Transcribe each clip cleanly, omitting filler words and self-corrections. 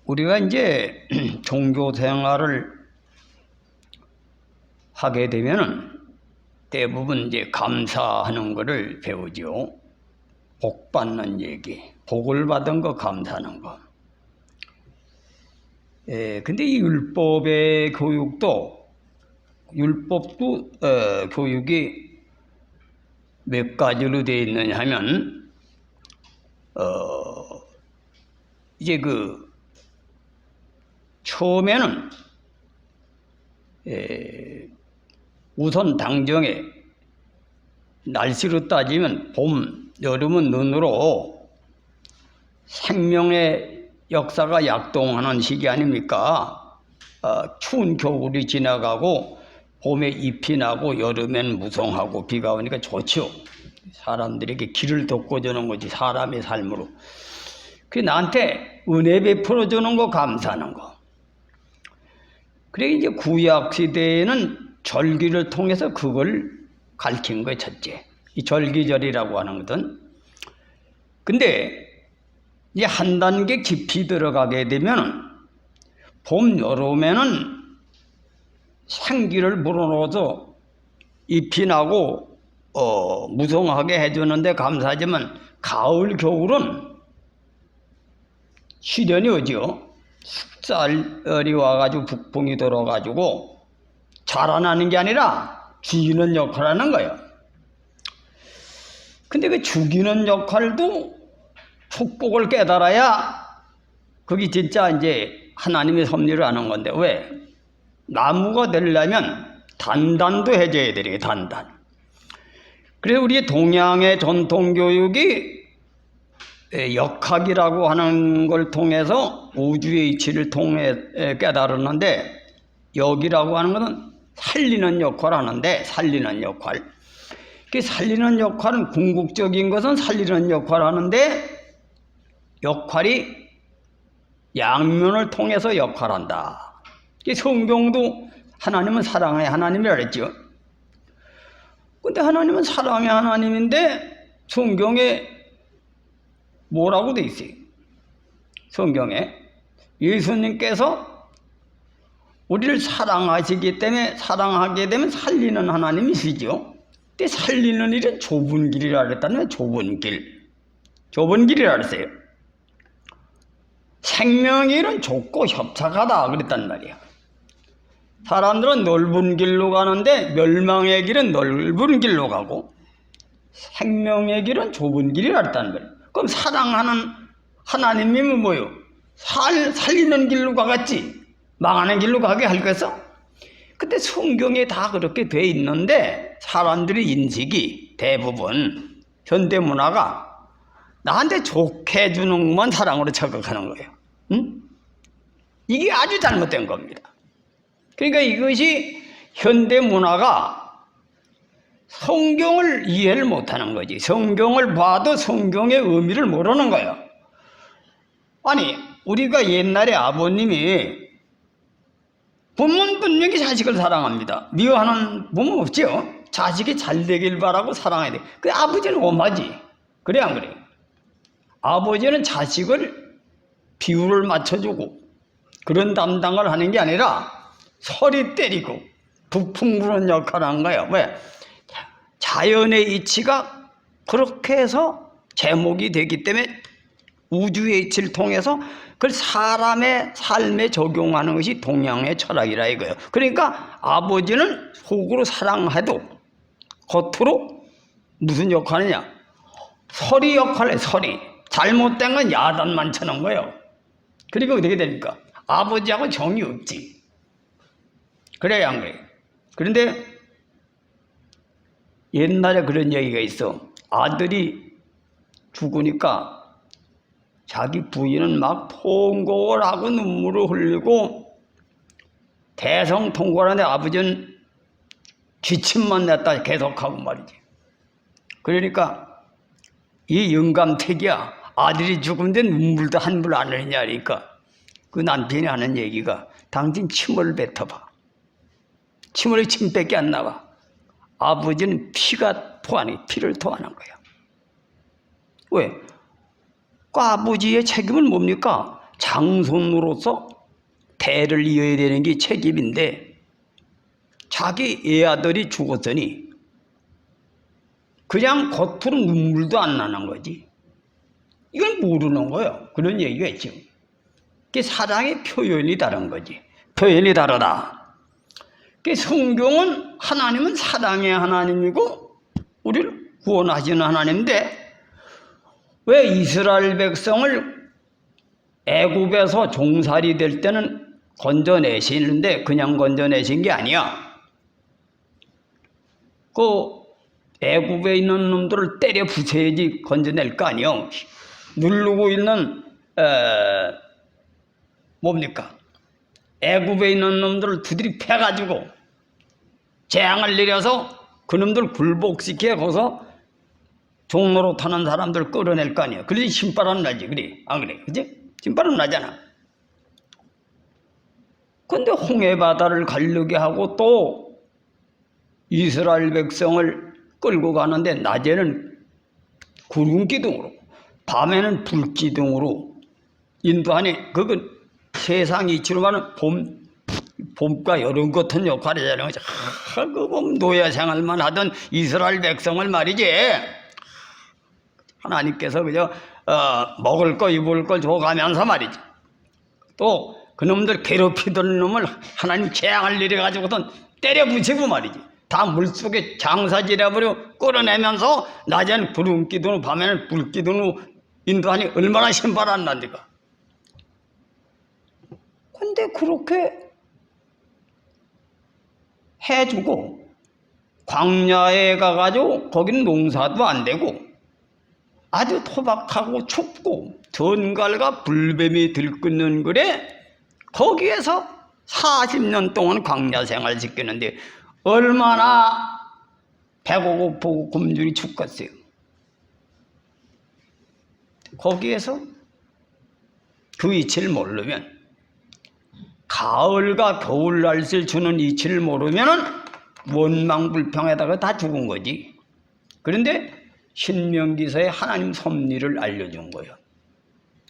우리가 이제 종교 생활을 하게 되면은 대부분 이제 감사하는 것을 배우죠. 복 받는 얘기, 복을 받은 거 감사하는 거. 근데 이 율법의 교육도 교육이 몇 가지로 되어 있느냐 하면 이제 처음에는 우선 당정에 날씨로 따지면 봄, 여름은 눈으로 생명의 역사가 약동하는 시기 아닙니까? 추운 겨울이 지나가고 봄에 잎이 나고 여름엔 무성하고 비가 오니까 좋죠. 사람들에게 길을 돋궈주는 거지, 사람의 삶으로. 그게 나한테 은혜 베풀어주는 거, 감사하는 거. 그래 이제 구약 시대에는 절기를 통해서 그걸 가르친 거예요, 첫째. 이 절기절이라고 하는 거든. 근데 이제 한 단계 깊이 들어가게 되면 봄, 여름에는 생기를 불어넣어서 잎이 나고 무성하게 해주는데 감사하지만 가을, 겨울은 시련이 오죠. 습살이 와가지고 북풍이 들어가지고 자라나는 게 아니라 죽이는 역할을 하는 거예요. 근데 그 죽이는 역할도 축복을 깨달아야 그게 진짜 이제 하나님의 섭리를 하는 건데, 왜? 나무가 되려면 단단도 해줘야 되게, 단단. 그래서 우리 동양의 전통교육이 역학이라고 하는 걸 통해서 우주의 이치를 통해 깨달았는데, 역이라고 하는 것은 살리는 역할을 하는데, 살리는 역할. 그 살리는 역할은 궁극적인 것은 살리는 역할을 하는데, 역할이 양면을 통해서 역할한다. 성경도 하나님은 사랑의 하나님이라 그랬죠. 근데 하나님은 사랑의 하나님인데 성경에 뭐라고 돼 있어요? 성경에 예수님께서 우리를 사랑하시기 때문에 사랑하게 되면 살리는 하나님이시죠. 근데 살리는 일은 좁은 길이라 그랬다면 좁은 길이라 그랬어요. 생명의 길은 좁고 협착하다 그랬단 말이에요. 사람들은 넓은 길로 가는데 멸망의 길은 넓은 길로 가고 생명의 길은 좁은 길이라 그랬다는 거예요. 그럼 사랑하는 하나님이면 뭐예요? 살리는 길로 가겠지. 망하는 길로 가게 할겠어? 근데 성경에 다 그렇게 돼 있는데 사람들의 인식이 대부분 현대문화가 나한테 좋게 해주는 것만 사랑으로 착각하는 거예요. 응? 이게 아주 잘못된 겁니다. 그러니까 이것이 현대문화가 성경을 이해를 못하는 거지. 성경을 봐도 성경의 의미를 모르는 거예요. 아니, 우리가 옛날에 아버님이 부모는 분명히 자식을 사랑합니다. 미워하는 부모 없지요. 자식이 잘 되길 바라고 사랑해야 돼. 그 아버지는 오마지. 그래 안 그래? 아버지는 자식을 비율을 맞춰주고 그런 담당을 하는 게 아니라 서리 때리고 북풍 부는 역할을 한 거예요. 왜? 자연의 이치가 그렇게 해서 제목이 되기 때문에 우주의 이치를 통해서 그걸 사람의 삶에 적용하는 것이 동양의 철학이라 이거예요. 그러니까 아버지는 속으로 사랑해도 겉으로 무슨 역할이냐? 서리 역할을 해, 서리. 잘못된 건 야단만 쳐는 거예요. 그리고 어떻게 됩니까? 아버지하고 정이 없지. 그래야 안 그래요. 그런데 옛날에 그런 얘기가 있어. 아들이 죽으니까 자기 부인은 막 통곡을 하고 눈물을 흘리고 대성통곡하는데 아버지는 기침만 냈다 계속하고 말이지. 그러니까 이 영감택이야. 아들이 죽은데 눈물도 한 물 안 흘리냐 그러니까 그 남편이 하는 얘기가 당신 침을 뱉어봐. 침을 침밖에 안 나와. 아버지는 피를 토하는 거야. 왜? 그 아버지의 책임은 뭡니까? 장손으로서 대를 이어야 되는 게 책임인데 자기 애아들이 죽었더니 그냥 겉으로 눈물도 안 나는 거지. 이걸 모르는 거예요. 그런 얘기가 있죠. 그게 사랑의 표현이 다른 거지. 표현이 다르다. 그 성경은 하나님은 사랑의 하나님이고 우리를 구원하시는 하나님인데 왜 이스라엘 백성을 애굽에서 종살이 될 때는 건져내시는데 그냥 건져내신 게 아니야. 그 애굽에 있는 놈들을 때려 부숴야지 건져낼 거 아니요. 누르고 있는 뭡니까? 애굽에 있는 놈들을 두드리 패가지고 재앙을 내려서 그놈들 굴복시켜 거기서 종로로 타는 사람들 끌어낼 거 아니야. 그래서 신바람 나지, 그래? 안 그래? 그지? 신바람 나잖아. 근데 홍해바다를 가르게 하고 또 이스라엘 백성을 끌고 가는데 낮에는 구름기둥으로 밤에는 불기둥으로 인도하니 그건 세상 이치로 말하는 봄과 여름 같은 역할이잖아요. 그 노예 생활만 하던 이스라엘 백성을 말이지. 하나님께서 그저 먹을 거 입을 걸 줘가면서 말이지. 또 그놈들 괴롭히던 놈을 하나님 재앙을 내려가지고선 때려 부치고 말이지. 다 물속에 장사지려버려 끌어내면서 낮에는 구름기둥으로 밤에는 불기둥으로 인도하니 얼마나 신바람 난디가. 근데 그렇게 해주고 광야에 가가지고 거기는 농사도 안 되고 아주 토박하고 춥고 전갈과 불뱀이 들끓는 글에 거기에서 40년 동안 광야 생활 시키는데 얼마나 배고고 보고 굶주리 죽겠어요. 거기에서 그 이치를 모르면 가을과 겨울 날씨를 주는 이치를 모르면은 원망불평에다가 다 죽은 거지. 그런데 신명기서에 하나님 섭리를 알려준 거예요.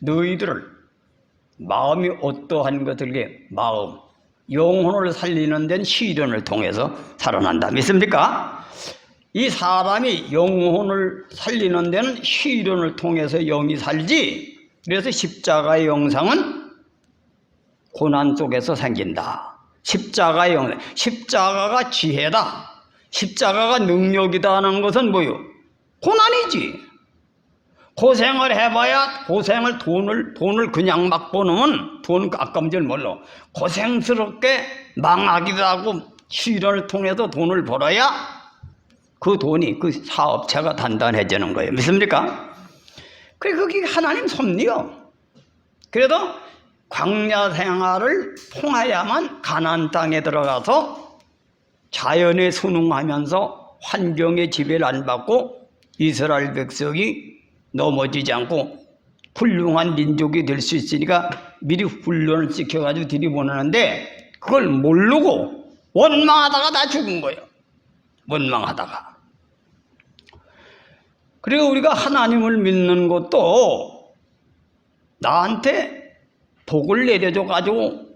너희들을 마음이 어떠한 것들에게 마음, 영혼을 살리는 데는 시련을 통해서 살아난다. 믿습니까? 이 사람이 영혼을 살리는 데는 시련을 통해서 영이 살지. 그래서 십자가의 영상은 고난 속에서 생긴다. 십자가의 영상, 십자가가 지혜다. 십자가가 능력이다 하는 것은 뭐요? 고난이지. 고생을 해봐야 돈을 그냥 막 버놓으면 돈 아까운 줄 몰라. 고생스럽게 망하기도 하고 시련을 통해서 돈을 벌어야 그 돈이 그 사업체가 단단해지는 거예요. 믿습니까? 그래 그게 하나님 섭리요. 그래도 광야 생활을 통하야만 가나안 땅에 들어가서 자연에 순응하면서 환경의 지배를 안 받고 이스라엘 백성이 넘어지지 않고 훌륭한 민족이 될 수 있으니까 미리 훈련을 시켜가지고 들이보내는데 그걸 모르고 원망하다가 다 죽은 거예요. 원망하다가. 그리고 우리가 하나님을 믿는 것도 나한테 복을 내려줘가지고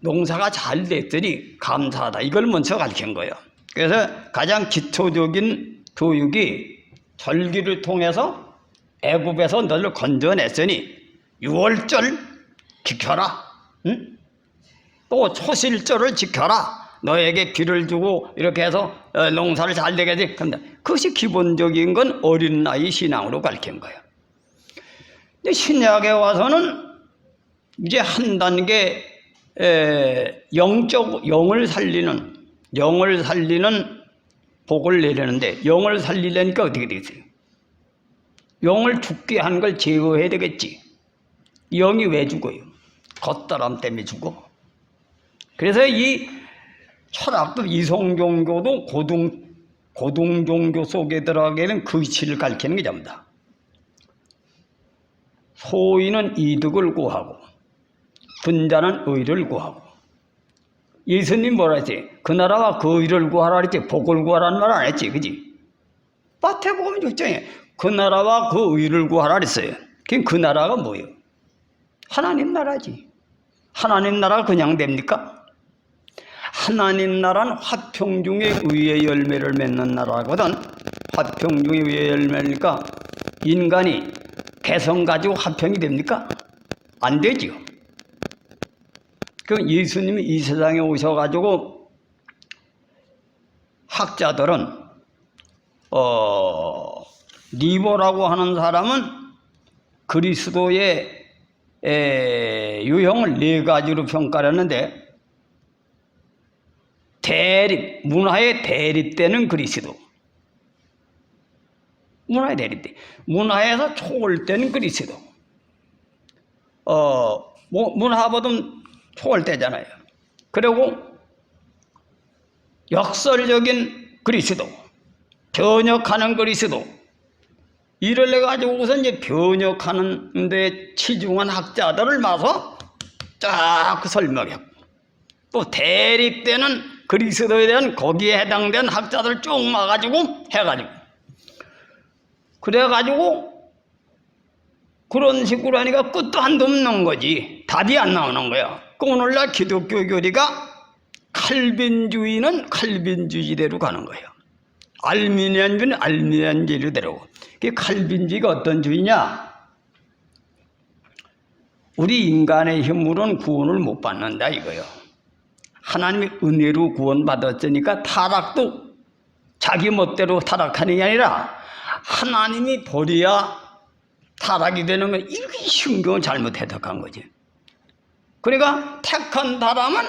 농사가 잘 됐더니 감사하다. 이걸 먼저 가르친 거예요. 그래서 가장 기초적인 교육이 절기를 통해서 애굽에서 너를 건져냈으니 6월절 지켜라. 응? 또 초실절을 지켜라. 너에게 귀를 주고 이렇게 해서 농사를 잘 되게 돼. 그것이 기본적인 건 어린 나이 신앙으로 가르친 거예요. 근데 신약에 와서는 이제 한 단계 영을 살리는 복을 내리는데 영을 살리려니까 어떻게 되겠어요? 영을 죽게 하는 걸 제어해야 되겠지. 영이 왜 죽어요? 겉사람 때문에 죽어. 그래서 이 철학도 이성종교도 고등종교 속에 들어가게는 그 이치를 가르치는 게 전부 다. 소인은 이득을 구하고 분자는 의를 구하고. 예수님 뭐라 했지? 그 나라와 그 의를 구하라 했지. 복을 구하라는 말 안 했지. 그지? 마태복음 6장에 그 나라와 그 의를 구하라 그랬어요. 그 나라가 뭐예요? 하나님 나라지. 하나님 나라가 그냥 됩니까? 하나님 나라는 화평 중에 의의 열매를 맺는 나라거든. 화평 중에 의의 열매니까 인간이 개성 가지고 화평이 됩니까? 안 되지요. 그 예수님이 이 세상에 오셔가지고 학자들은 니보라고 하는 사람은 그리스도의 유형을 4가지로 평가를 했는데 문화에 대립되는 그리스도, 문화에 대립돼. 문화에서 초월되는 그리스도. 문화보다 초월되잖아요. 그리고 역설적인 그리스도, 변혁하는 그리스도. 이를 가지고서 이제 변혁하는 데 치중한 학자들을 마서 쫙 설명했고, 또 대립되는 그리스도에 대한 거기에 해당된 학자들 쭉 막아가지고 해가지고, 그래가지고 그런 식으로 하니까 끝도 한도 없는 거지. 답이 안 나오는 거야. 오늘날 기독교 교리가 칼빈주의는 칼빈주의대로 가는 거예요. 알미니안주의는 알미니안주의대로. 그 칼빈주의가 어떤 주의냐? 우리 인간의 힘으로는 구원을 못 받는다 이거요. 하나님의 은혜로 구원받았으니까 타락도 자기 멋대로 타락하는 게 아니라 하나님이 버려야 타락이 되는 거예요. 이렇게 성경을 잘못 해석한 거지. 그러니까 택한 사람은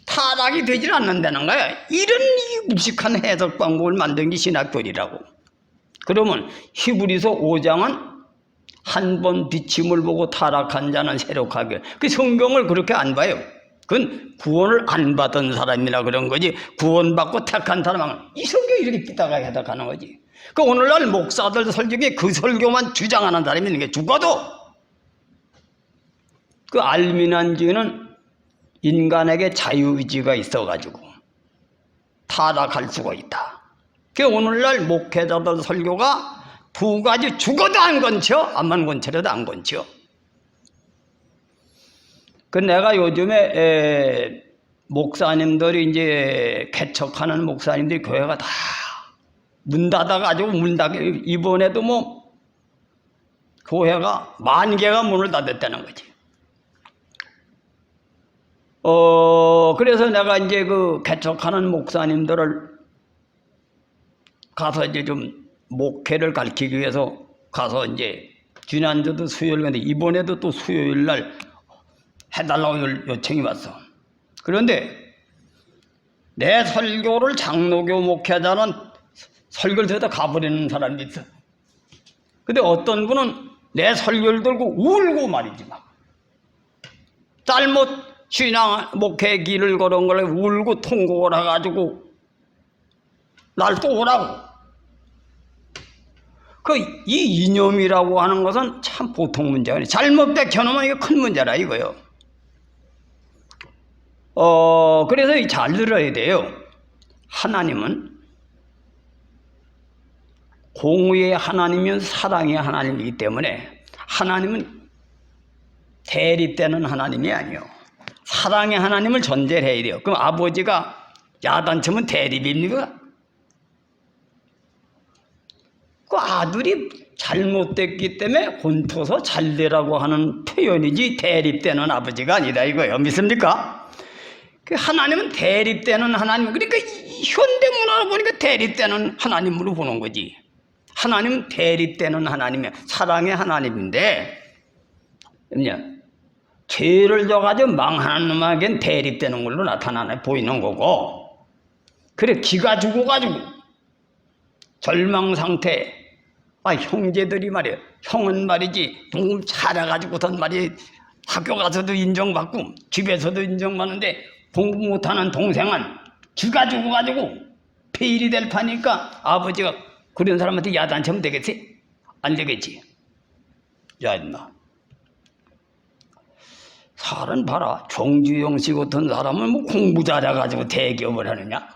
타락이 되질 않는다는 거야. 이런 무식한 해석 방법을 만든 게 신학교리라고. 그러면 히브리서 5장은 한 번 비침을 보고 타락한 자는 새록하게. 그 성경을 그렇게 안 봐요. 그건 구원을 안 받은 사람이라 그런 거지. 구원받고 택한 사람은 이 성경 이렇게 삐다가 해석하는 거지. 그 오늘날 목사들 설교에 그 설교만 주장하는 사람이 있는 게 죽어도 그 알미난주의는 인간에게 자유의지가 있어가지고 타락할 수가 있다. 그 오늘날 목회자들 설교가 2가지 죽어도 안 건쳐, 암만 건쳐도 안 건쳐. 그 내가 요즘에 목사님들이 이제 개척하는 목사님들이 교회가 다 문 닫아가지고 이번에도 뭐 교회가 10,000개가 문을 닫았다는 거지. 그래서 내가 이제 그 개척하는 목사님들을 가서 이제 좀 목회를 가르치기 위해서 가서 이제 지난주도 수요일 근데 이번에도 또 수요일 날 해달라고 요청이 왔어. 그런데 내 설교를 장로교 목회자는 설교를 듣다 가버리는 사람이 있어. 근데 어떤 분은 내 설교를 들고 울고 말이지 막. 잘못 신앙 목회 길을 걸은 걸 울고 통곡을 해가지고 날 또 오라고. 이 이념이라고 하는 것은 참 보통 문제가 아니에요. 잘못 베껴놓으면 이게 큰 문제라 이거요. 그래서 잘 들어야 돼요. 하나님은 공의의 하나님이면 사랑의 하나님이기 때문에 하나님은 대립되는 하나님이 아니에요. 사랑의 하나님을 전제를 해야 돼요. 그럼 아버지가 야단치면 대립입니까? 그 아들이 잘못됐기 때문에 곤토서 잘되라고 하는 표현이지 대립되는 아버지가 아니다 이거예요. 믿습니까? 그 하나님은 대립되는 하나님. 그러니까 현대 문화로 보니까 대립되는 하나님으로 보는 거지. 하나님은 대립되는 하나님이야. 사랑의 하나님인데 죄를 져가지고 망하는 놈에겐 대립되는 걸로 나타나네 보이는 거고. 그래 기가 죽어가지고 절망 상태. 형제들이 말이야. 형은 말이지 동 잘해가지고선 말이 학교 가서도 인정받고 집에서도 인정받는데 공부 못하는 동생은 기가 죽어가지고 폐일이 될 파니까 아버지가 그런 사람한테 야단치면 되겠지? 안 되겠지? 야 임마. 사람 봐라. 정주영 씨 같은 사람은 뭐 공부 잘해가지고 대기업을 하느냐?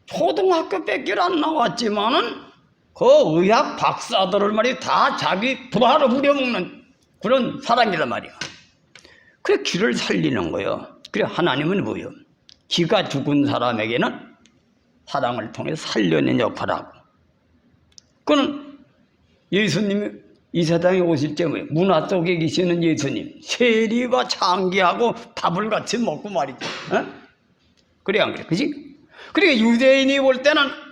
초등학교 밖에 안 나왔지만은 그 의학 박사들을 말이야 다 자기 부하로 부려먹는 그런 사람이란 말이야. 그래 기를 살리는 거예요. 그래 하나님은 뭐예요? 기가 죽은 사람에게는 사랑을 통해 살려낸 역할을 하고, 그는 예수님이 이 세상에 오실 때 뭐예요? 문화 속에 계시는 예수님 세리와 창기하고 밥을 같이 먹고 말이죠. 어? 그래 안 그래? 그지? 그러니까 유대인이 볼 때는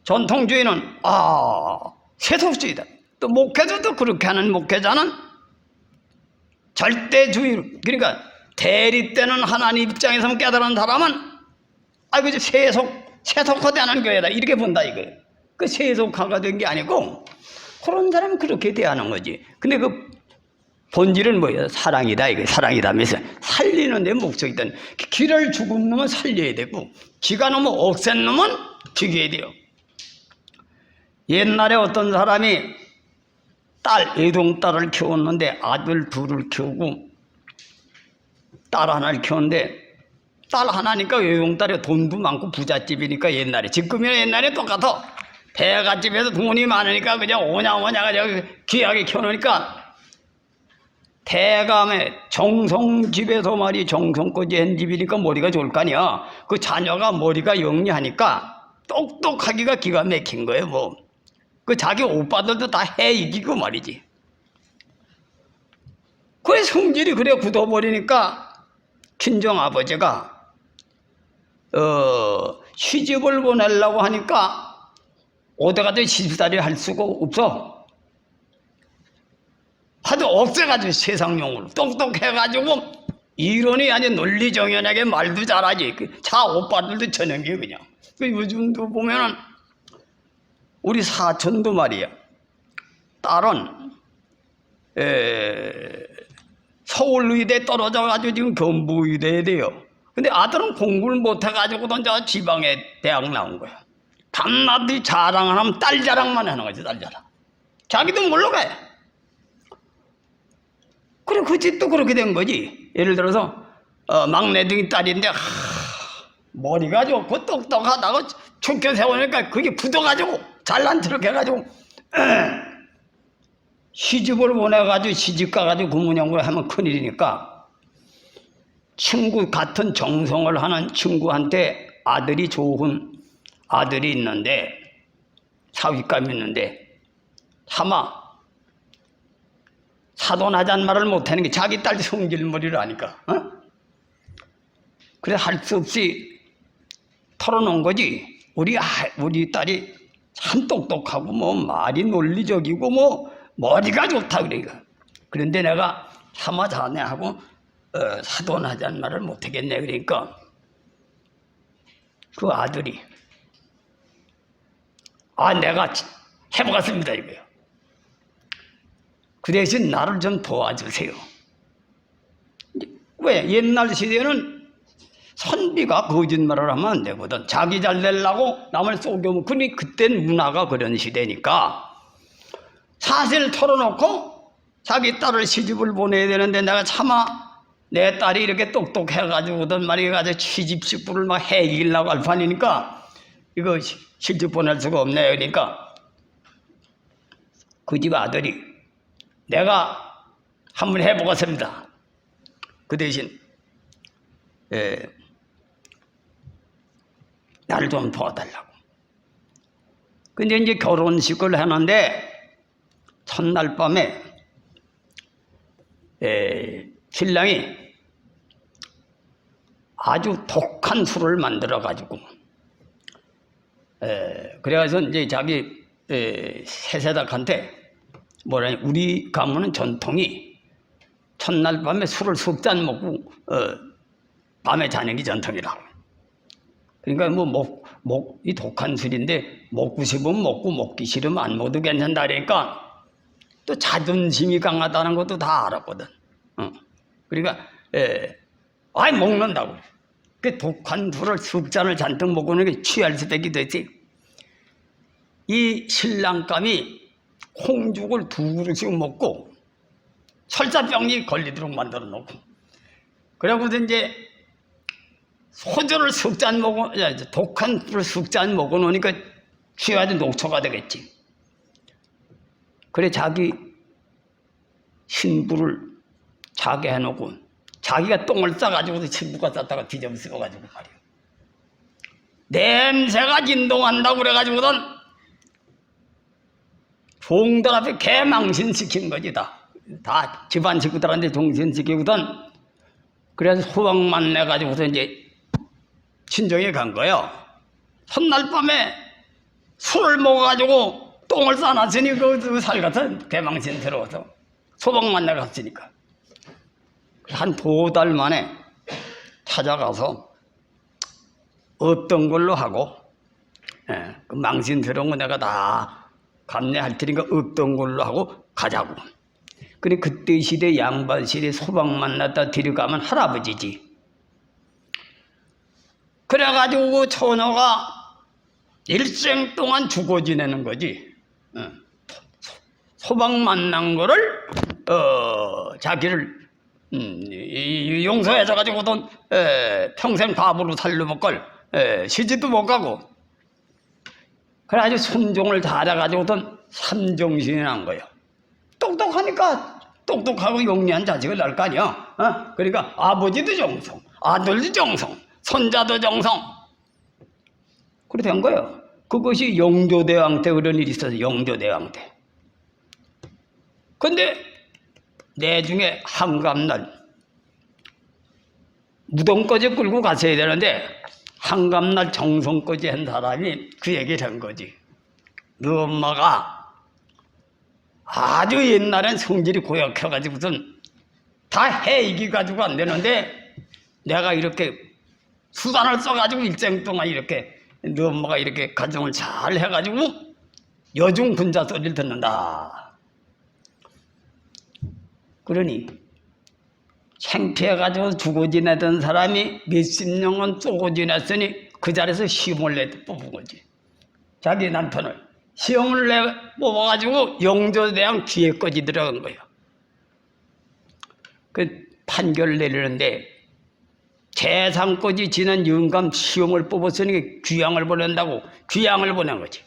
전통주의는 세속주의다. 또 목회자도 그렇게 하는 목회자는 절대주의로, 그러니까 대립되는 하나님 입장에서 깨달은 사람은 그저 세속화되는 교회다 이렇게 본다 이거예요. 그 세속화가 된 게 아니고 그런 사람은 그렇게 대하는 거지. 근데 그 본질은 뭐예요? 사랑이다 이거. 사랑이다면서 살리는 데 목적이 있다. 기를 죽은 놈은 살려야 되고 기가 너무 억센 놈은 죽여야 돼요. 옛날에 어떤 사람이 외동딸을 키웠는데 아들 둘을 키우고 딸 하나를 키웠는데, 딸 하나니까 외동딸이 돈도 많고 부잣집이니까 옛날에, 지금이나 옛날에 똑같아. 대가집에서 돈이 많으니까 그냥 오냐오냐 귀하게 키워놓으니까 대감의 정성집에서 말이 정성껏 한 집이니까 머리가 좋을 거 아니야. 그 자녀가 머리가 영리하니까 똑똑하기가 기가 막힌 거예요. 뭐 그 자기 오빠들도 다 해 이기고 말이지. 그래 성질이 그래 굳어버리니까 친정 아버지가 시집을 보내려고 하니까 어디가도 시집살이 할 수가 없어. 하도 억세가지고 세상용으로 똑똑해가지고 이론이 아닌 논리정연하게 말도 잘하지. 자 오빠들도 저녁이 그냥. 요즘도 보면은 우리 사촌도 말이야. 딸은 서울의대 떨어져가지고 지금 경부의대에 돼요. 근데 아들은 공부를 못해가지고도 이제 지방에 대학 나온 거야. 밤낮이 자랑을 하면 딸 자랑만 하는 거지, 딸 자랑. 자기도 몰라가. 그래, 그 집도 그렇게 된 거지. 예를 들어서 막내둥이 딸인데 머리가 좋고 똑똑하다고 축켜 세우니까 그게 굳어가지고 잘난 척 해가지고 시집을 보내가지고 시집 가가지고 구문연구를 하면 큰일이니까 친구 같은 정성을 하는 친구한테 아들이 좋은 아들이 있는데 사윗감이 있는데 차마 사돈하자는 말을 못하는 게 자기 딸 성질머리를 아니까 그래 할 수 없이 털어놓은 거지. 우리 딸이 참 똑똑하고 뭐 말이 논리적이고 뭐 머리가 좋다 그래. 그런데 내가 차마 자네하고 사돈하자는 말을 못하겠네. 그러니까 그 아들이 내가 해보겠습니다 이거예요. 그 대신 나를 좀 도와주세요. 왜? 옛날 시대에는 선비가 거짓말을 하면 안 되거든. 자기 잘 되려고 남을 속여먹으니 그땐 문화가 그런 시대니까 사실 털어놓고 자기 딸을 시집을 보내야 되는데 내가 차마 내 딸이 이렇게 똑똑해가지고든 말이가지고 시집식부를 막 해이기려고 할 판이니까 이거 시집 보낼 수가 없네. 그러니까 그 집 아들이 내가 한번 해보겠습니다. 그 대신 나를 좀 도와달라고. 근데 이제 결혼식을 하는데 첫날 밤에 신랑이 아주 독한 술을 만들어 가지고 그래서 이제 자기 세세닥한테 뭐라니, 우리 가문은 전통이 첫날 밤에 술을 석 잔 먹고 밤에 자는 게 전통이라고. 그러니까 이 독한 술인데 먹고 싶으면 먹고 먹기 싫으면 안 먹어도 괜찮다. 그러니까 또 자존심이 강하다는 것도 다 알았거든. 그러니까 먹는다고. 그 독한 술을 석 잔을 잔뜩 먹고는 게 취할 수 있기도 했지. 이 신랑감이 홍죽을 2그릇씩 먹고 설사병이 걸리도록 만들어 놓고, 그러고서 이제 소주를 석 잔 먹어, 독한 술을 석 잔 먹어 놓으니까 취해가지고 녹초가 되겠지. 그래 자기 신부를 자게 해놓고 자기가 똥을 싸가지고 신부가 쌌다가 뒤집어 쓰고가지고 말이야. 냄새가 진동한다고 그래가지고는 종들 앞에 개망신시킨 거지 다 집안 식구들한테 종신시키고든 그래서 소방만 내가지고서 이제 친정에 간 거예요. 첫날 밤에 술을 먹어가지고 똥을 싸놨으니 그 살 같은 개망신 들어와서 소방만 내갔으니까 한 2달 만에 찾아가서 어떤 걸로 하고 그 망신 들어온 거 내가 다 감내할 테니까 어떤 걸로 하고 가자고. 그래 그때 시대 양반 시대 소방 만났다 데려가면 할아버지지. 그래가지고 그 처녀가 일생 동안 죽어 지내는 거지. 소방 만난 거를 자기를 용서해줘가지고도 평생 바보로 살려볼 걸 시집도 못 가고 그래가지고 순종을 잘해가지고도 삼정신이 난 거예요. 똑똑하니까 똑똑하고 용리한 자식을 낳을 거 아니야. 그러니까 아버지도 정성, 아들도 정성, 손자도 정성. 그래 된 거예요. 그것이 영조대왕 때 그런 일이 있어서 영조대왕 때. 근데 내중에 한감날 무덤까지 끌고 갔어야 되는데 한감날 정성까지 한 사람이 그 얘기를 한 거지. 너 엄마가 아주 옛날엔 성질이 고약해가지고선 다 해이기 가지고 안 되는데 내가 이렇게 수단을 써가지고 일생 동안 이렇게 너 엄마가 이렇게 가정을 잘 해가지고 여중 군자 소리를 듣는다. 그러니 창피해가지고 죽어 지내던 사람이 몇십 년은 쏘고 지냈으니 그 자리에서 시험을 내 뽑은 거지. 자기 남편을 시험을 내 뽑아가지고 영조대왕 뒤에까지 들어간 거예요. 그 판결을 내리는데 재상까지 지난 영감 시험을 뽑았으니 귀양을 보낸다고 귀양을 보낸 거지.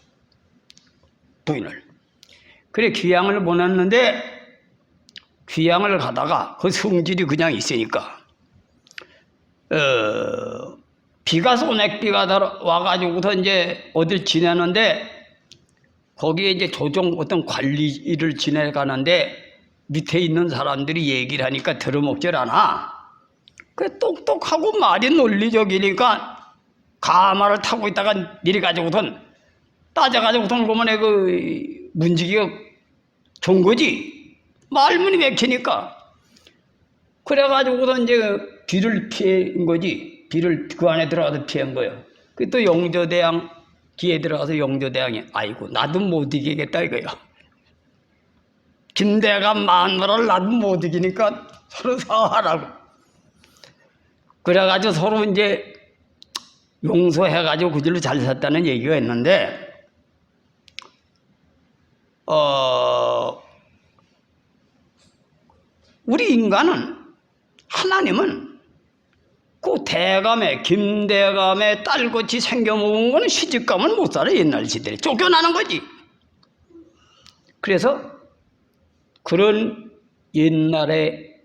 부인을. 그래 귀양을 보냈는데 귀양을 가다가 그 성질이 그냥 있으니까 비가 소낙비가 와가지고서 이제 어딜 지내는데 거기에 이제 조정 어떤 관리 일을 지내가는데 밑에 있는 사람들이 얘기를 하니까 들어먹질 않아. 그 똑똑하고 말이 논리적이니까 가마를 타고 있다가 내려가지고선 따져가지고선 그만에 그 문지기가 좋은 거지. 말문이 막히니까. 그래가지고서 이제 비를 피한 거지. 비를 그 안에 들어가서 피한 거예요. 그 또 영조대왕 기에 들어가서 영조대왕이 아이고 나도 못 이기겠다 이거요. 김대가 마누라를 나도 못 이기니까 서로 사하라고. 그래가지고 서로 이제 용서해가지고 그 길로 잘 샀다는 얘기가 있는데 우리 인간은 하나님은 그 대감의 김대감의 딸같이 생겨먹은 거는 시집가면 못 살아. 옛날 시대에 쫓겨나는 거지. 그래서 그런 옛날의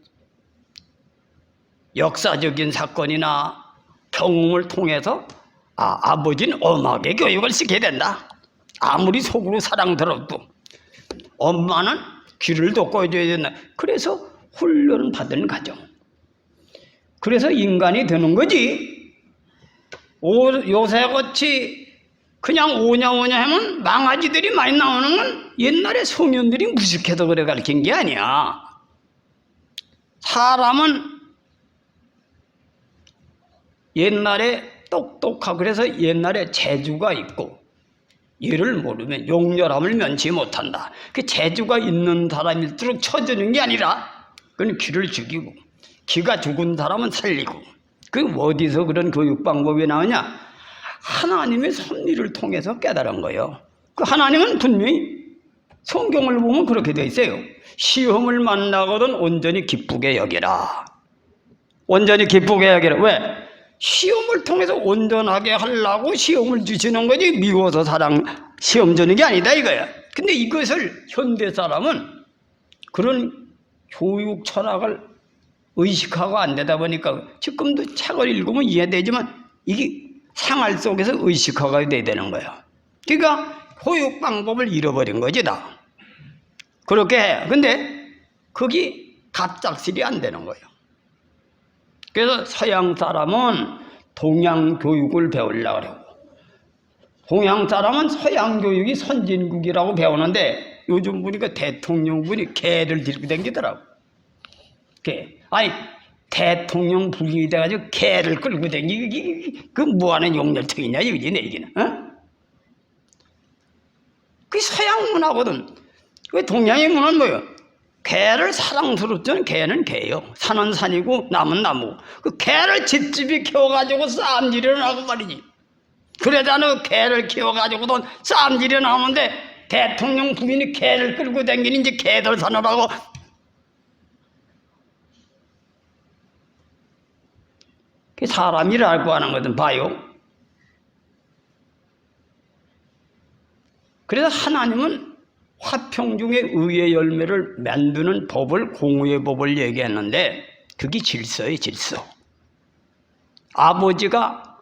역사적인 사건이나 경험을 통해서 아버지는 엄하게 교육을 시켜야 된다. 아무리 속으로 사랑 들어도 엄마는 귀를 돋궈줘야 된다. 그래서 훈련 받은 가정. 그래서 인간이 되는 거지. 요새같이 그냥 오냐오냐 하면 망아지들이 많이 나오는 건 옛날에 성현들이 무식해서 그래 가르친 게 아니야. 사람은 옛날에 똑똑하고 그래서 옛날에 재주가 있고 얘를 모르면 용렬함을 면치 못한다. 그 재주가 있는 사람일수록 쳐주는 게 아니라 그건 귀를 죽이고 귀가 죽은 사람은 살리고. 그 어디서 그런 교육 방법이 나오냐? 하나님의 섭리를 통해서 깨달은 거예요. 그 하나님은 분명히 성경을 보면 그렇게 돼 있어요. 시험을 만나거든 온전히 기쁘게 여기라. 온전히 기쁘게 여기라. 왜? 시험을 통해서 온전하게 하려고 시험을 주시는 거지 미워서 시험 주는 게 아니다 이거야. 근데 이것을 현대 사람은 그런 교육 철학을 의식하고 안 되다 보니까 지금도 책을 읽으면 이해되지만 이게 생활 속에서 의식하게 돼야 되는 거야. 그러니까 교육 방법을 잃어버린 거지 다. 그렇게 해. 근데 그게 갑작스레 안 되는 거예요. 그래서 서양 사람은 동양 교육을 배우려고 그러고 동양 사람은 서양 교육이 선진국이라고 배우는데 요즘 보니까 대통령분이 개를 들고 다니더라고. 개. 아니 대통령 부인이 돼가지고 개를 끌고 다니기 그 뭐하는 용렬통이냐 이거지 내 얘기는. 어? 그 서양 문화거든. 그 동양의 문화는 뭐예요? 개를 사랑스럽잖아요. 개는 개요. 산은 산이고 나무는 나무고. 그 개를 집집이 키워가지고 싸움질이 나고 말이지. 그러잖아. 개를 키워가지고도 싸움질이 나오는데 대통령 부인이 개를 끌고 다니는 이제 개들 사느라고. 사람이라고 하는 거든 봐요. 그래서 하나님은 화평 중에 의의 열매를 만드는 법을 공의의 법을 얘기했는데 그게 질서예요. 질서. 아버지가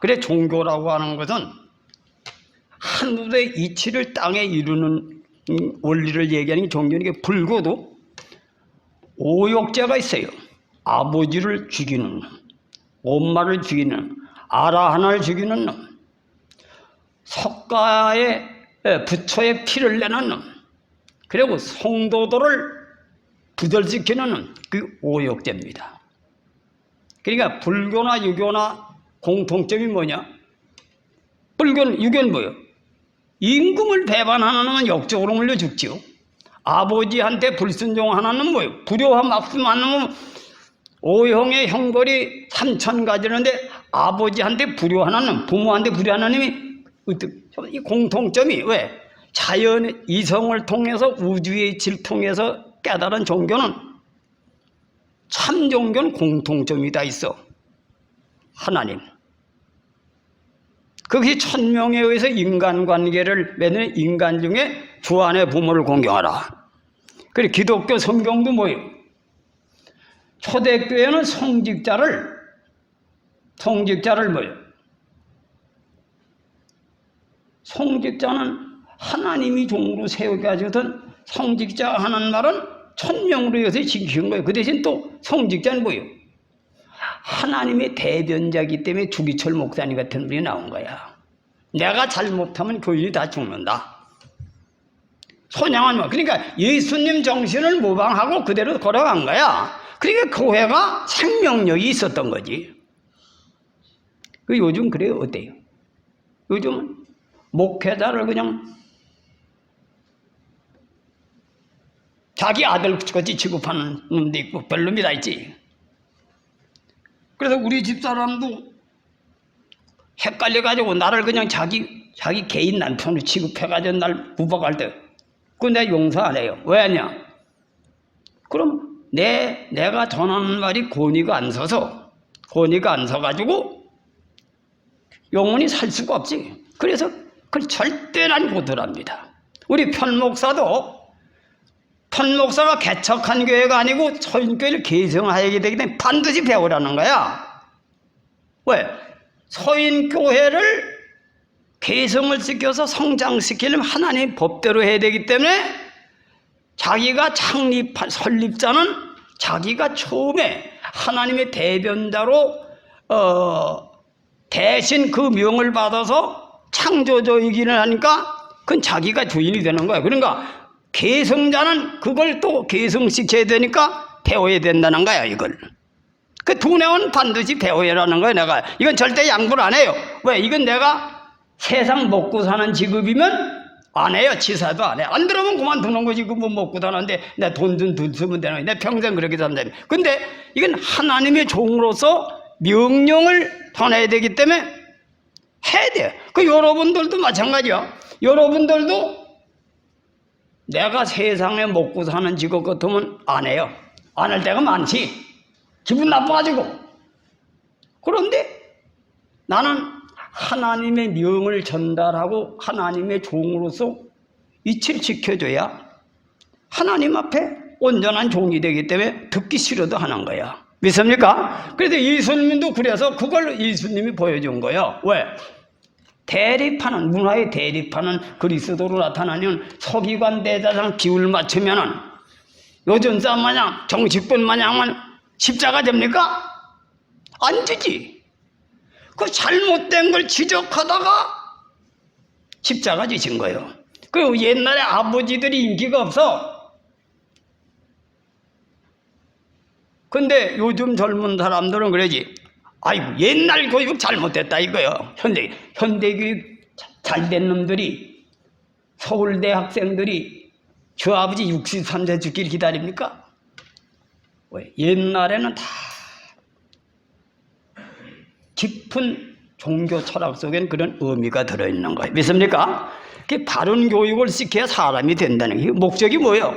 그래 종교라고 하는 것은 하늘의 이치를 땅에 이루는 원리를 얘기하는 게 종교는 게 불고도 오욕죄가 있어요. 아버지를 죽이는 놈, 엄마를 죽이는 놈, 아라 하나를 죽이는 놈, 석가의 부처의 피를 내는 놈, 그리고 성도들을 부들시키는 놈, 그 오욕죄입니다. 그러니까 불교나 유교나 공통점이 뭐냐? 불교는 유교는 뭐예요? 임금을 배반하는 놈은 역적으로 물려 죽지요. 아버지한테 불순종하는 놈은 뭐예요? 불효와 막심하는 놈은 오형의 형벌이 3,000가지인데 아버지한테 불효하는 놈, 부모한테 불효하는 놈이 이 공통점이 왜? 자연의 이성을 통해서 우주의 질 통해서 깨달은 종교는 참 종교는 공통점이 다 있어. 하나님. 그것이 천명에 의해서 인간관계를 맺는 인간 중에 주안의 부모를 공경하라. 그리고 기독교 성경도 뭐예요? 초대교회는 성직자를 뭐예요? 성직자는 하나님이 종으로 세워가지고든 성직자 하는 말은 천명으로 해서 지키는 거예요. 그 대신 또 성직자는 뭐예요? 하나님의 대변자이기 때문에 주기철 목사님 같은 분이 나온 거야. 내가 잘못하면 교인이 다 죽는다. 손양은 뭐 그러니까 예수님 정신을 모방하고 그대로 걸어간 거야. 그러니까 교회가 생명력이 있었던 거지. 그 요즘 그래요? 어때요? 요즘은 목회자를 그냥 자기 아들같이 취급하는 놈도 있고 별놈이 다 있지. 그래서 우리 집사람도 헷갈려가지고 나를 그냥 자기 개인 남편으로 취급해가지고 날 구박할 때 그거 내가 용서 안 해요. 왜 하냐? 그럼 내가 전하는 말이 권위가 안 서가지고 영원히 살 수가 없지. 그래서 그걸 절대 난 고들합니다. 우리 편목사가 개척한 교회가 아니고 서인교회를 개성하게 되기 때문에 반드시 배우라는 거야. 왜? 서인교회를 개성을 시켜서 성장시키려면 하나님의 법대로 해야 되기 때문에 자기가 설립자는 자기가 처음에 하나님의 대변자로 대신 그 명을 받아서 창조주이기는 하니까 그건 자기가 주인이 되는 거야. 그러니까 개성자는 그걸 또 개성시켜야 되니까 배워야 된다는 거야. 이걸 그 두 내용은 반드시 배워야라는 거야. 내가 이건 절대 양보를 안 해요. 왜? 이건 내가 세상 먹고 사는 직업이면 안 해요. 치사도 안 해. 안 들으면 그만두는 거지. 그 뭐 먹고 사는데 내 돈 좀 쓰면 되는 거야. 내 평생 그렇게 산다. 근데 이건 하나님의 종으로서 명령을 전해야 되기 때문에 해야 돼. 그 여러분들도 마찬가지야. 여러분들도 내가 세상에 먹고 사는 직업 같으면 안 해요. 안 할 때가 많지. 기분 나빠가지고. 그런데 나는 하나님의 명을 전달하고 하나님의 종으로서 이치를 지켜줘야 하나님 앞에 온전한 종이 되기 때문에 듣기 싫어도 하는 거야. 믿습니까? 그래서 예수님도 그래서 그걸 예수님이 보여준 거예요. 왜? 대립하는, 문화에 대립하는 그리스도로 나타나는 서기관 대제사장 비율 맞추면은 요즘 사람 마냥 정치권 마냥은 십자가 됩니까? 안 되지. 그 잘못된 걸 지적하다가 십자가 지신 거예요. 그리고 옛날에 아버지들이 인기가 없어. 근데 요즘 젊은 사람들은 그러지. 아이고, 옛날 교육 잘못됐다 이거요. 현대교육 잘된 놈들이, 서울대 학생들이 저 아버지 63세 죽길 기다립니까? 왜? 옛날에는 다 깊은 종교 철학 속엔 그런 의미가 들어있는 거예요. 믿습니까? 바른 교육을 시켜야 사람이 된다는 게 목적이 뭐예요?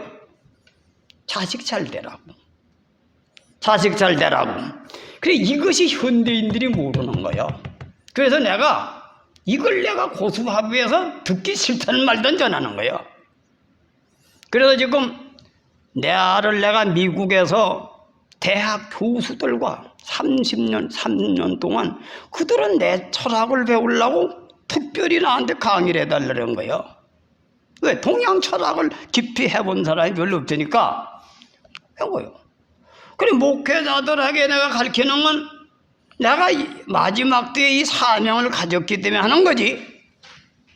자식 잘 되라고. 자식 잘 되라고. 그래, 이것이 현대인들이 모르는 거예요. 그래서 이걸 내가 고수합의해서 듣기 싫다는 말도 전하는 거예요. 그래서 지금 내 아를 내가 미국에서 대학 교수들과 30년 동안 그들은 내 철학을 배우려고 특별히 나한테 강의를 해달라는 거예요. 왜? 동양 철학을 깊이 해본 사람이 별로 없으니까 해고요. 그래, 목회자들에게 내가 가르치는 건 내가 마지막 때에 이 사명을 가졌기 때문에 하는 거지.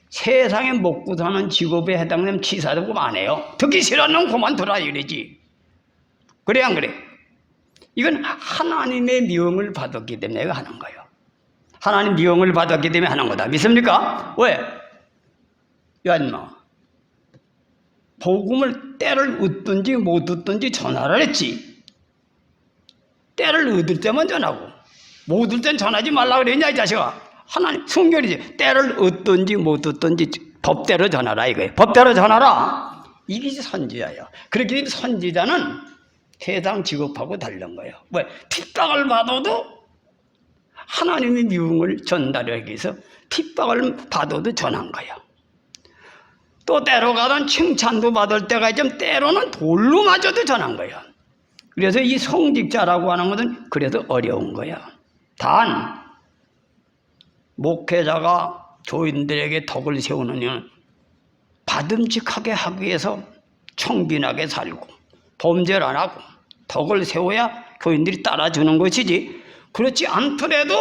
세상에 먹고 사는 직업에 해당되는 치사도 그만해요. 듣기 싫어하는 그만둬라 이러지. 그래 안 그래? 이건 하나님의 명을 받았기 때문에 내가 하는 거예요. 하나님 명을 받았기 때문에 하는 거다. 믿습니까? 왜? 야 인마, 복음을 때를 얻든지 못 얻든지 전하라 했지. 때를 얻을 때만 전하고 못 얻을 땐 전하지 말라 그랬냐 이 자식아. 하나님 성결이지. 때를 얻든지 못 얻든지 법대로 전하라 이거예요. 법대로 전하라. 이게 선지자예요. 그렇기 때문에 선지자는 세상 직업하고 다른 거예요. 왜? 핍박을 받아도 하나님의 명을 전달하기 위해서 핍박을 받아도 전한 거예요. 또 때로 가던 칭찬도 받을 때가 있지만 때로는 돌로 맞아도 전한 거예요. 그래서 이 성직자라고 하는 것은 그래도 어려운 거야. 단 목회자가 교인들에게 덕을 세우는 이유는 받음직하게 하기 위해서 청빈하게 살고 범죄를 안 하고 덕을 세워야 교인들이 따라주는 것이지, 그렇지 않더라도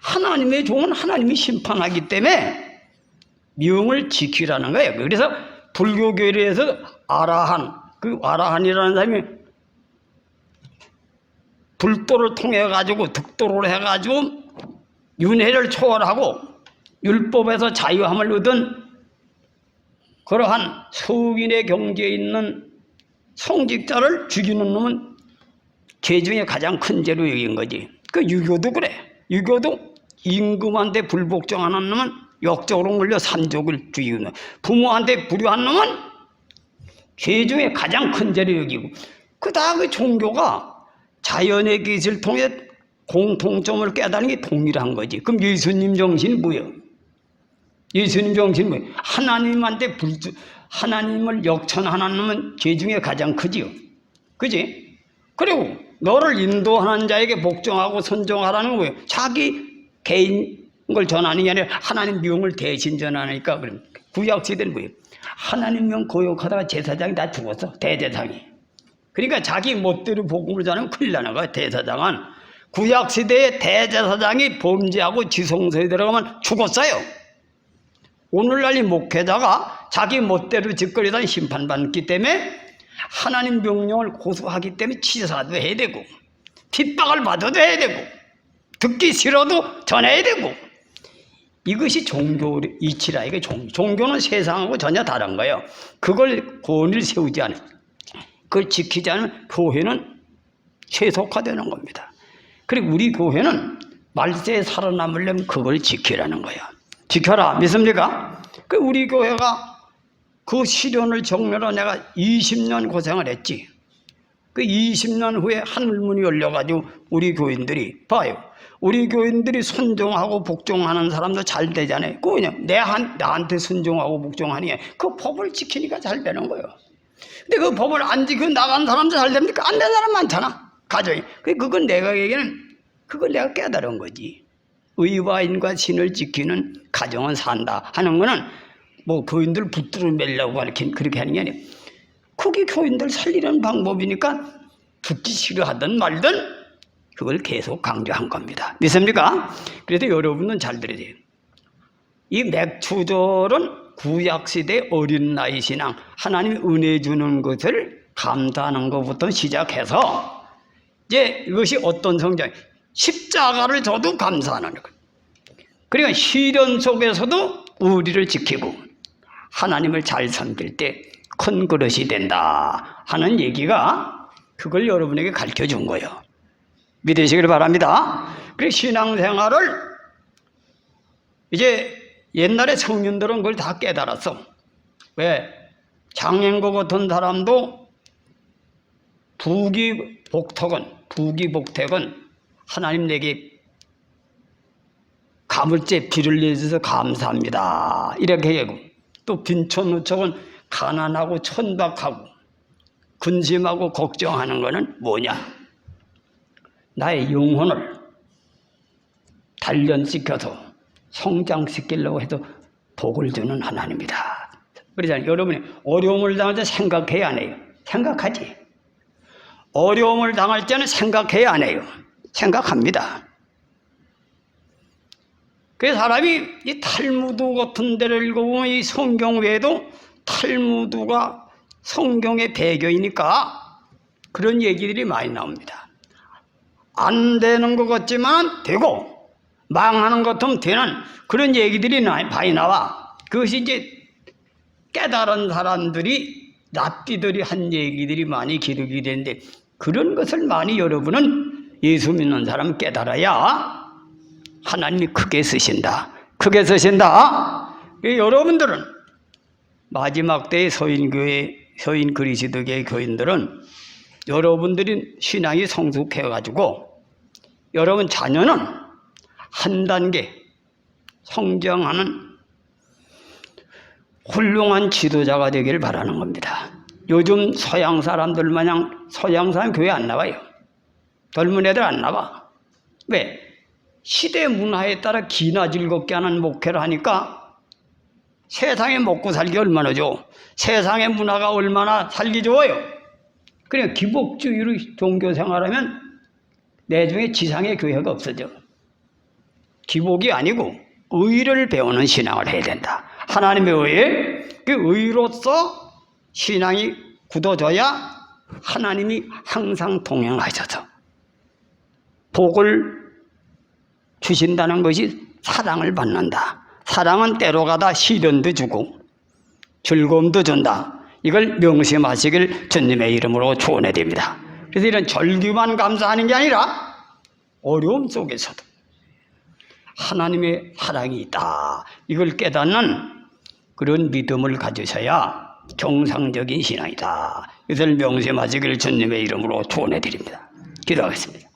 하나님의 종은 하나님이 심판하기 때문에 명을 지키라는 거예요. 그래서 불교계에서 아라한, 그 아라한이라는 사람이 불도를 통해 가지고 득도를 해 가지고 윤회를 초월하고 율법에서 자유함을 얻은 그러한 성인의 경지에 있는 성직자를 죽이는 놈은 죄 중에 가장 큰 죄로 여긴 거지. 그 유교도 그래. 유교도 임금한테 불복종하는 놈은 역적으로 물려 삼족을 죽이고, 부모한테 불효한 놈은 죄 중에 가장 큰 죄로 여기고, 그다음 그 종교가 자연의 기술을 통해 공통점을 깨닫는 게 동일한 거지. 그럼 예수님 정신이 뭐예요? 예수님 정신이 뭐예요? 하나님을 역천하는 놈은 죄 중에 가장 크지요. 그지? 그리고 너를 인도하는 자에게 복종하고 선종하라는 건 뭐예요? 자기 개인 걸 전하는 게 아니라 하나님 명을 대신 전하니까. 그럼 구약시대는 뭐예요? 하나님 명 거역하다가 제사장이 다 죽었어. 대제사장이. 그러니까 자기 멋대로 복음을 전하면 큰일 나는 거야. 대제사장은 구약시대의 대제사장이 범죄하고 지성소에 들어가면 죽었어요. 오늘날 이 목회자가 자기 멋대로 짓거리다 심판받기 때문에 하나님 명령을 고수하기 때문에 치사도 해야 되고 핍박을 받아도 해야 되고 듣기 싫어도 전해야 되고, 이것이 종교 이치라. 이게 종교는 세상하고 전혀 다른 거예요. 그걸 권위를 세우지 않아요. 그걸 지키지 않으면 교회는 세속화되는 겁니다. 그리고 우리 교회는 말세에 살아남으려면 그걸 지키라는 거예요. 지켜라. 믿습니까? 그 우리 교회가 그 시련을 정면으로 내가 20년 고생을 했지. 그 20년 후에 하늘문이 열려가지고 우리 교인들이 봐요. 우리 교인들이 순종하고 복종하는 사람도 잘 되잖아요. 그 그냥 나한테 순종하고 복종하니 그 법을 지키니까 잘 되는 거예요. 근데 그 법을 안 지키고 나간 사람도 잘 됩니까? 안 되는 사람 많잖아. 가정이. 그건 내가 얘기는 그걸 내가 깨달은 거지. 의와 인과 신을 지키는 가정은 산다 하는 거는 뭐 교인들 붙들어 매려고 그렇게 하는 게 아니에요. 그게 교인들 살리는 방법이니까 듣기 싫어하든 말든 그걸 계속 강조한 겁니다. 믿습니까? 그래도 여러분은 잘 들어야 돼요. 이 맥추절은 구약시대 어린 나이 신앙, 하나님이 은혜 주는 것을 감사하는 것부터 시작해서 이제 이것이 어떤 성장, 십자가를 줘도 감사하는 것. 그러니까 시련 속에서도 의리를 지키고 하나님을 잘 섬길 때 큰 그릇이 된다 하는 얘기가 그걸 여러분에게 가르쳐 준 거예요. 믿으시길 바랍니다. 그래서 신앙생활을 이제 옛날에 성인들은 그걸 다 깨달았어. 왜? 장행고 같은 사람도 부귀복택은 하나님 내게 가물째 비를 내주셔서 감사합니다. 이렇게 하고 또 빈촌우척은 가난하고 천박하고 근심하고 걱정하는 것은 뭐냐? 나의 영혼을 단련시켜서 성장시키려고 해도 복을 주는 하나님이다. 그러잖아요. 여러분이 어려움을 당할 때 생각해야 안 해요? 생각하지. 어려움을 당할 때는 생각해야 안 해요? 생각합니다. 그래서 사람이 이 탈무드 같은 데를 읽어보면 이 성경 외에도 탈무드가 성경의 배경이니까 그런 얘기들이 많이 나옵니다. 안 되는 것 같지만 되고 망하는 것 같으면 되는 그런 얘기들이 많이 나와. 그것이 이제 깨달은 사람들이 랍비들이 한 얘기들이 많이 기록이 되는데 그런 것을 많이 여러분은 예수 믿는 사람은 깨달아야 하나님이 크게 쓰신다. 크게 쓰신다. 여러분들은 마지막 때의 서인 그리스도교의 교인들은 여러분들이 신앙이 성숙해가지고 여러분 자녀는 한 단계 성장하는 훌륭한 지도자가 되기를 바라는 겁니다. 요즘 서양 사람들 마냥 서양 사람 교회 안 나와요. 젊은 애들 안 나와. 왜? 시대 문화에 따라 기나 즐겁게 하는 목회를 하니까 세상에 먹고 살기 얼마나 좋아. 세상의 문화가 얼마나 살기 좋아요. 그냥 기복주의로 종교 생활하면 내중에 지상의 교회가 없어져. 기복이 아니고 의를 배우는 신앙을 해야 된다. 하나님의 의, 그 의로서 신앙이 굳어져야 하나님이 항상 동행하셔서 복을 주신다는 것이 사랑을 받는다. 사랑은 때로 가다 시련도 주고 즐거움도 준다. 이걸 명심하시길 주님의 이름으로 축원해 드립니다. 그래서 이런 절규만 감사하는 게 아니라 어려움 속에서도 하나님의 사랑이 있다. 이걸 깨닫는 그런 믿음을 가지셔야 정상적인 신앙이다. 이것을 명심하시길 주님의 이름으로 축원해 드립니다. 기도하겠습니다.